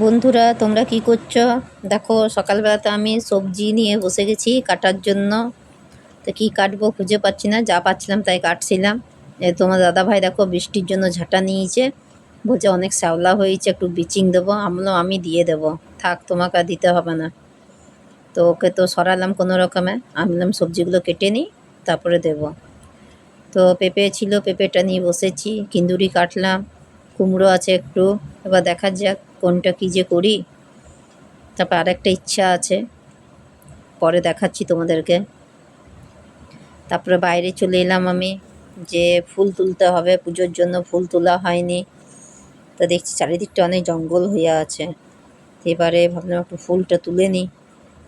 বন্ধুরা, তোমরা কি করছো? দেখো, সকালবেলাতে আমি সবজি নিয়ে বসে গেছি কাটার জন্য। তো কি কাটবো খুঁজে পাচ্ছি না, যা পাচ্ছিলাম তাই কাটছিলাম। তোমার দাদাভাই দেখো বৃষ্টির জন্য ঝাঁটা নিয়েছে, বলছে অনেক শ্যাওলা হয়েছে, একটু বিচিং দেবো। আমি দিয়ে দেবো, থাক তোমাকে আর দিতে হবে না। তো ওকে তো সরালাম কোনো রকমে, আমি বললাম সবজিগুলো কেটে নিই, তারপরে দেবো। তো পেঁপে ছিল, পেঁপেটা নিয়ে বসেছি, কিন্দুরি কাটলাম, কুমড়ো আছে একটু। এবার দেখা যাক কোনটা কী যে করি। তারপর আরেকটা ইচ্ছা আছে, পরে দেখাচ্ছি তোমাদেরকে। তারপরে বাইরে চলে এলাম আমি, যে ফুল তুলতে হবে, পুজোর জন্য ফুল তোলা হয়নি। তো দেখছি চারিদিকটা অনেক জঙ্গল হয়ে আছে। তো এবারে ভাবলাম একটু ফুলটা তুলে নিই।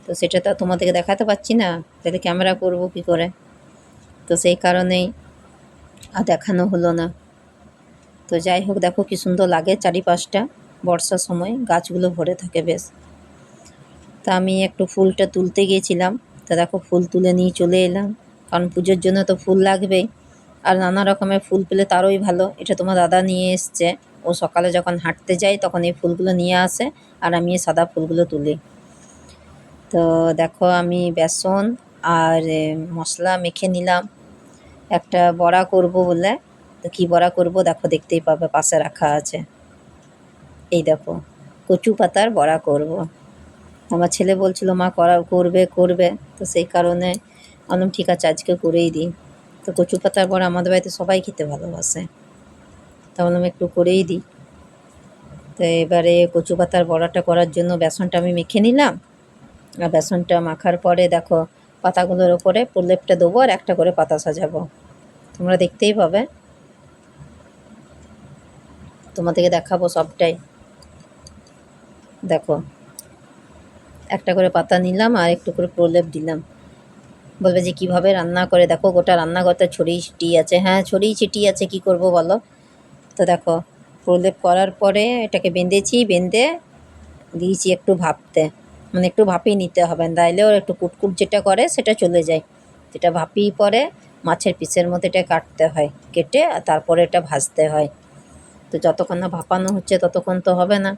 তো সেটা তো তোমাদেরকে দেখাতে পারছি না, তাহলে ক্যামেরা করব কী করে। তো সেই কারণেই আর দেখানো হলো না। তো যাই হোক, দেখো কি সুন্দর লাগে চারিপাশটা, বর্ষার সময় গাছগুলো ভরে থাকে বেশ। তা আমি একটু ফুলটা তুলতে গিয়েছিলাম, তা দেখো ফুল তুলে নিয়ে চলে এলাম, কারণ পুজোর জন্য তো ফুল লাগবেই। আর নানা রকমের ফুল পেলে তারই ভালো। এটা তোমার দাদা নিয়ে এসছে, ও সকালে যখন হাঁটতে যায় তখন এই ফুলগুলো নিয়ে আসে, আর আমি এই সাদা ফুলগুলো তুলি। তো দেখো আমি বেসন আর মশলা মেখে নিলাম একটা বড়া করব বলে। তো কী বড়া করব দেখো, দেখতেই পাবে, পাশে রাখা আছে। এই দেখো, কচু পাতার বড়া করব। আমার ছেলে বলছিল মা করবে করবে, তো সেই কারণে বললাম ঠিক আছে আজকে করেই দিই। তো কচু পাতার বড়া আমাদের বাড়িতে সবাই খেতে ভালোবাসে, তা বললাম একটু করেই দিই। তো এবারে কচু পাতার বড়াটা করার জন্য বেসনটা আমি মেখে নিলাম। আর বেসনটা মাখার পরে দেখো পাতাগুলোর ওপরে প্রলেপটা দেবো, আর একটা করে পাতা সাজাবো। তোমরা দেখতেই পাবে, তোমাদেরকে দেখাবো সবটাই। দেখো, একটা করে পাতা নিলাম আর একটু করে প্রলেপ দিলাম। বলবে যে কীভাবে রান্না করে, দেখো গোটা রান্নাঘরটা ছড়িয়ে ছিটিয়ে আছে। হ্যাঁ, ছড়িয়ে ছিটিয়ে আছে, কী করব বলো। তো দেখো, প্রলেপ করার পরে এটাকে বেঁধে দিয়েছি একটু ভাপতে, মানে একটু ভাপিয়ে নিতে হবে, নাইলে ওর একটু কুটকুট যেটা করে সেটা চলে যায়। যেটা ভাপিয়ে পরে মাছের পিসের মতো এটা কাটতে হয়, কেটে আর তারপরে এটা ভাজতে হয়। তো যতক্ষণ না ভাপানো হচ্ছে ততক্ষণ তো হবে না।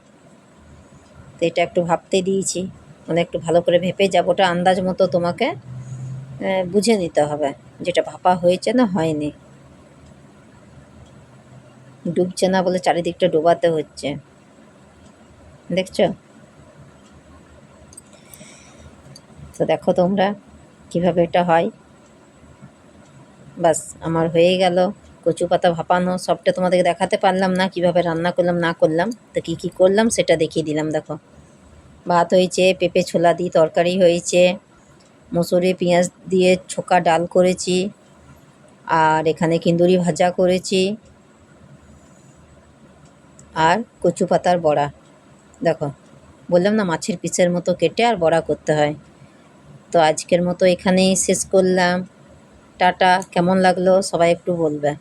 তো এটা একটু ভাপতে দিয়েছি, মানে একটু ভালো করে ভেপে যাবো, ওটা আন্দাজ মতো তোমাকে বুঝে নিতে হবে যেটা ভাপা হয়েছে না হয়নি। ডুবছে না বলে চারিদিকটা ডোবাতে হচ্ছে, দেখছো। তো দেখো তোমরা কীভাবে এটা হয়। বাস আমার হয়ে গেল কচু পাতা ভাপানো। সবটা তোমাদেরকে দেখাতে পারলাম না, কিভাবে রান্না করলাম না করলাম। তো কী কী করলাম সেটা দেখিয়ে দিলাম। দেখো, ভাত হয়েছে, পেঁপে ছোলা দিয়ে তরকারি হয়েছে, মুসুরি পেঁয়াজ দিয়ে ছোকা ডাল করেছি, আর এখানে কিন্দুরি ভাজা করেছি, আর কচু পাতার বড়া। দেখো, বললাম না মাছের পিসের মতো কেটে আর বড়া করতে হয়। তো আজকের মতো এখানেই শেষ করলাম। টাটা। কেমন লাগলো সবাই একটু বলবে।